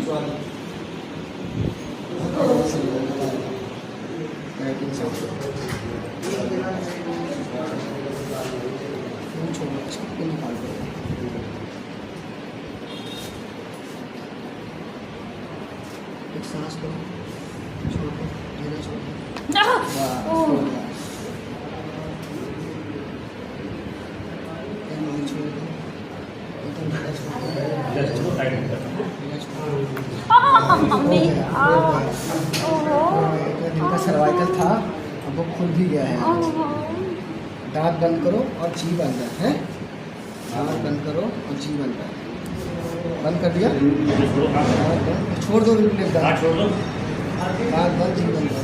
एक सांस लो, छोड़ दो, धीरे छोड़ दो। छोड़ दो, एकदम धीरे छोड़ दो, धीरे छोड़ दो। जिनका सर्वाइकल था अब वो खुल भी गया है। दांत बंद करो और जी बन रहा है। दांत बंद करो और जी बन रहा है। बंद कर दिया? छोड़ दो, दांत छोड़ दो। दांत बंद, जी बंद करो।